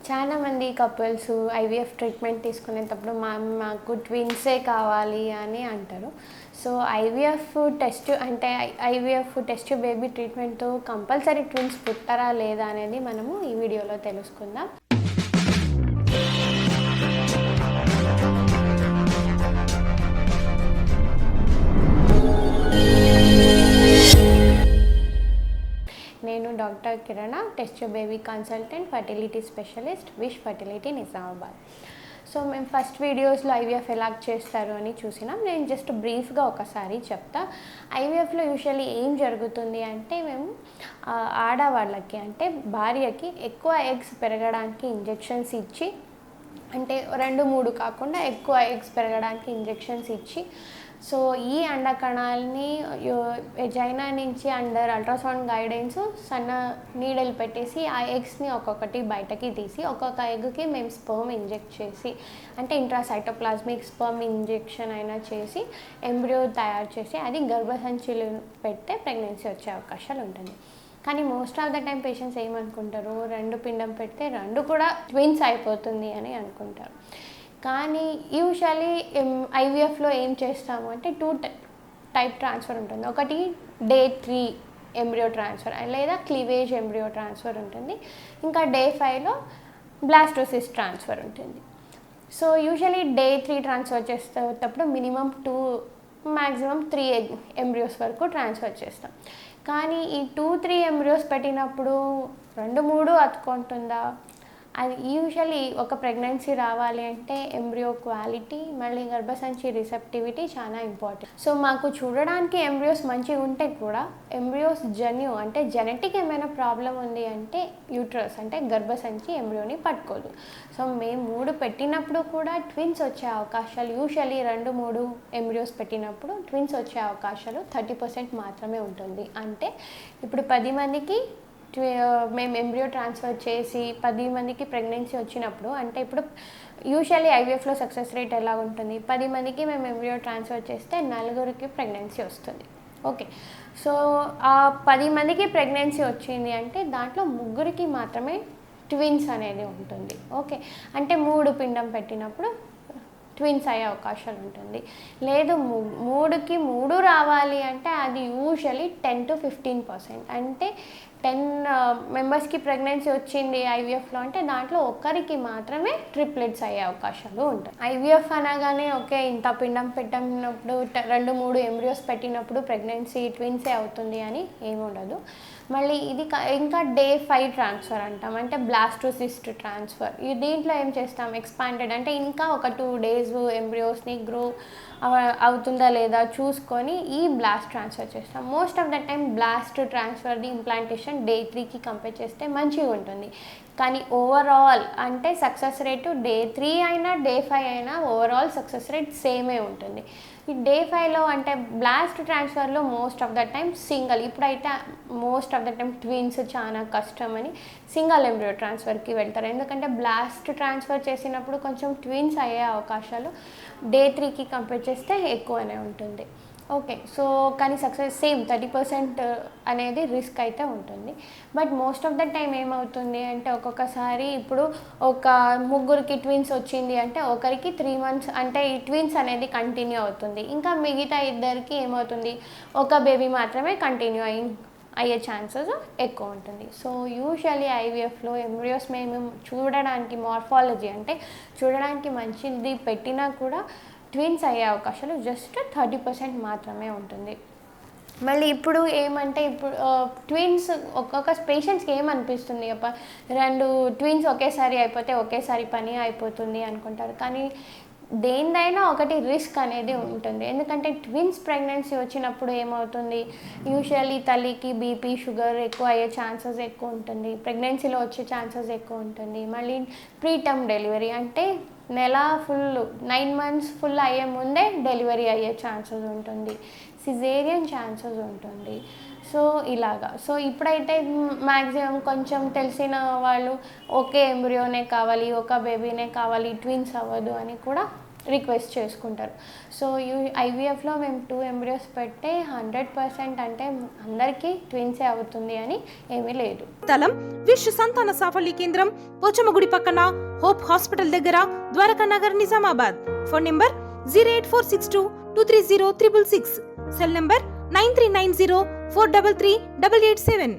చాలా మంది couples IVF treatment తీసుకునేటప్పుడు మాకు ట్విన్సే కావాలి అని అంటారు. సో ఐవీఎఫ్ టెస్ట్ అంటే ఐవీఎఫ్ టెస్ట్ బేబీ ట్రీట్మెంట్తో కంపల్సరీ ట్విన్స్ పుట్టారా లేదా అనేది మనము ఈ వీడియోలో తెలుసుకుందాం. నేను doctor Kiran, test baby consultant, fertility specialist, wish fertility Nizamabad. So మేము ఫస్ట్ వీడియోస్లో ఐవీఎఫ్ ఎలా చేస్తారు అని చూసినాం. నేను జస్ట్ బ్రీఫ్గా ఒకసారి చెప్తా. ఐవీఎఫ్లో యూజువల్లీ ఏం జరుగుతుంది అంటే మేము ఆడవాళ్ళకి అంటే భార్యకి ఎక్కువ ఎగ్స్ పెరగడానికి ఇంజెక్షన్స్ ఇచ్చి, అంటే 2-3 కాకుండా ఎక్కువ ఎగ్స్ పెరగడానికి ఇంజెక్షన్స్ ఇచ్చి, సో ఈ అండకణాలని వెజైనా నుంచి అండర్ అల్ట్రాసౌండ్ గైడెన్స్ సన్న నీడలు పెట్టేసి ఆ ఎగ్స్ని ఒక్కొక్కటి బయటకి తీసి ఒక్కొక్క ఎగ్కి మేము స్పర్మ్ ఇంజెక్ట్ చేసి, అంటే ఇంట్రాసైటోప్లాస్మిక్ స్పర్మ్ ఇంజెక్షన్ అయినా చేసి ఎంబ్రియో తయారు చేసి అది గర్భసంచిలో పెడితే ప్రెగ్నెన్సీ వచ్చే అవకాశాలు ఉంటుంది. కానీ most of the time patients ఏమనుకుంటారు, 2 పిండం పెడితే 2 కూడా ట్విన్స్ అయిపోతుంది అని అనుకుంటారు. కానీ యూజువల్లీ ఐవీఎఫ్లో ఏం చేస్తాము అంటే 2 టైప్ ట్రాన్స్ఫర్ ఉంటుంది. ఒకటి డే 3 ఎంబ్రియో ట్రాన్స్ఫర్ లేదా క్లీవేజ్ ఎంబ్రియో ట్రాన్స్ఫర్ ఉంటుంది. ఇంకా డే 5లో బ్లాస్టోసిస్ ట్రాన్స్ఫర్ ఉంటుంది. సో యూజువల్లీ డే 3 ట్రాన్స్ఫర్ చేసేటప్పుడు మినిమం 2 మ్యాక్సిమం 3 ఎంబ్రియోస్ వరకు ట్రాన్స్ఫర్ చేస్తాం. కానీ ఈ 2-3 ఎంబ్రియోస్ పెట్టినప్పుడు 2-3 అతుకుంటుందా? అది యూజువల్లీ ఒక ప్రెగ్నెన్సీ రావాలి అంటే ఎంబ్రియో క్వాలిటీ, మళ్ళీ గర్భసంచి రిసెప్టివిటీ చాలా ఇంపార్టెంట్. సో మాకు చూడడానికి ఎంబ్రియోస్ మంచిగా ఉంటే కూడా ఎంబ్రియోస్ అంటే జెనెటిక్ ఏమైనా ప్రాబ్లం ఉంది అంటే యూట్రస్ అంటే గర్భసంచి ఎంబ్రియోని పట్టుకోదు. సో మేము 3 పెట్టినప్పుడు కూడా ట్విన్స్ వచ్చే అవకాశాలు యూజువల్లీ 2-3 ఎంబ్రియోస్ పెట్టినప్పుడు ట్విన్స్ వచ్చే అవకాశాలు 30% మాత్రమే ఉంటుంది. అంటే ఇప్పుడు 10 మందికి మేము ఎంబ్రియో ట్రాన్స్ఫర్ చేసి 10 మందికి ప్రెగ్నెన్సీ వచ్చినప్పుడు, అంటే ఇప్పుడు యూజువల్లీ ఐవీఎఫ్లో సక్సెస్ రేట్ ఎలా ఉంటుంది, 10 మందికి మేము ఎంబ్రియో ట్రాన్స్ఫర్ చేస్తే 4కి ప్రెగ్నెన్సీ వస్తుంది. ఓకే, సో ఆ 10 మందికి ప్రెగ్నెన్సీ వచ్చింది అంటే దాంట్లో 3కి మాత్రమే ట్విన్స్ అనేది ఉంటుంది. ఓకే, అంటే 3 పిండం పెట్టినప్పుడు ట్విన్స్ అయ్యే అవకాశాలు ఉంటుంది. లేదు 3కి 3 రావాలి అంటే అది యూజువల్లీ 10-15%. అంటే 10 మెంబర్స్కి ప్రెగ్నెన్సీ వచ్చింది ఐవీఎఫ్లో అంటే దాంట్లో ఒకరికి మాత్రమే ట్రిప్లెట్స్ అయ్యే అవకాశాలు ఉంటాయి. ఐవీఎఫ్ అనగానే ఓకే ఇంత పిండం పెట్టినప్పుడు 2-3 ఎంబ్రియోస్ పెట్టినప్పుడు ప్రెగ్నెన్సీ ట్విన్సే అవుతుంది అని ఏముండదు. మళ్ళీ ఇది ఇంకా డే 5 ట్రాన్స్ఫర్ అంటాం, అంటే బ్లాస్టోసిస్ట్ ట్రాన్స్ఫర్. దీంట్లో ఏం చేస్తాం, ఎక్స్పాండెడ్ అంటే ఇంకా ఒక 2 days ఎంబ్రియోస్ని గ్రో అవుతుందా లేదా చూసుకొని ఈ బ్లాస్ట్ ట్రాన్స్ఫర్ చేస్తాం. Most of the time blast ట్రాన్స్ఫర్ది ఇంప్లాంటేషన్ డే 3కి కంపేర్ చేస్తే మంచిగా ఉంటుంది. కానీ ఓవరాల్ అంటే సక్సెస్ రేటు డే 3 అయినా డే 5 అయినా ఓవరాల్ సక్సెస్ రేట్ సేమే ఉంటుంది. ఈ డే 5లో అంటే బ్లాస్ట్ ట్రాన్స్ఫర్లో most of the time single, ఇప్పుడైతే most of the time twins చాలా కష్టం అని సింగిల్ ఎంబ్రియో ట్రాన్స్ఫర్కి వెళ్తారు. ఎందుకంటే బ్లాస్ట్ ట్రాన్స్ఫర్ చేసినప్పుడు కొంచెం ట్విన్స్ అయ్యే అవకాశాలు డే 3కి కంపేర్ చేస్తే ఎక్కువనే ఉంటుంది. ఓకే, సో కానీ సక్సెస్ సేమ్ 30% అనేది రిస్క్ అయితే ఉంటుంది. But most of the time ఏమవుతుంది అంటే ఒక్కొక్కసారి ఇప్పుడు ఒక 3కి ట్విన్స్ వచ్చింది అంటే ఒకరికి 3 months అంటే ఈ ట్విన్స్ అనేది కంటిన్యూ అవుతుంది. ఇంకా మిగతా 2కి ఏమవుతుంది, ఒక బేబీ మాత్రమే కంటిన్యూ అయ్యే ఛాన్సెస్ ఎక్కువ ఉంటుంది. సో యూజువల్లీ ఐవీఎఫ్లో ఎంబ్రియోస్ మేము చూడడానికి మార్ఫాలజీ అంటే చూడడానికి మంచిది పెట్టినా కూడా ట్విన్స్ అయ్యే అవకాశాలు జస్ట్ 30% మాత్రమే ఉంటుంది. మళ్ళీ ఇప్పుడు ఏమంటే ఇప్పుడు ట్విన్స్ ఒక్కొక్క పేషెంట్స్కి ఏమనిపిస్తుంది, 2 ట్విన్స్ ఒకేసారి అయిపోతే ఒకేసారి పని అయిపోతుంది అనుకుంటారు. కానీ దేనిదైనా ఒకటి రిస్క్ అనేది ఉంటుంది. ఎందుకంటే ట్విన్స్ ప్రెగ్నెన్సీ వచ్చినప్పుడు ఏమవుతుంది, యూజువల్లీ తల్లికి బీపీ షుగర్ ఎక్కువ అయ్యే ఛాన్సెస్ ఎక్కువ ఉంటుంది, ప్రెగ్నెన్సీలో వచ్చే ఛాన్సెస్ ఎక్కువ ఉంటుంది. మళ్ళీ ప్రీటర్మ్ డెలివరీ అంటే నెల 9 months ఫుల్ అయ్యే ముందే డెలివరీ అయ్యే ఛాన్సెస్ ఉంటుంది, సిజేరియన్ ఛాన్సెస్ ఉంటుంది. సో ఇలాగా. సో ఇప్పుడైతే మ్యాక్సిమం కొంచెం తెలిసిన వాళ్ళు ఒకే ఎంబ్రియోనే కావాలి, ఒక బేబీనే కావాలి, ట్విన్స్ అవ్వదు అని కూడా రిక్వెస్ట్ చేసుకుంటారు. సో ఐవీఎఫ్లో మేము 2 ఎంబ్రియోస్ పెడితే 100% అంటే అందరికీ ట్విన్సే అవుతుంది అని ఏమీ లేదు. స్థలం విశ్వ సంతాన సాఫల్య కేంద్రం, పోచమ్మగుడి పక్కన, హోప్ హాస్పిటల్ దగ్గర, Dwaraka Nagar, Nizamabad. Phone number 08462230666. Cell number 9390433887.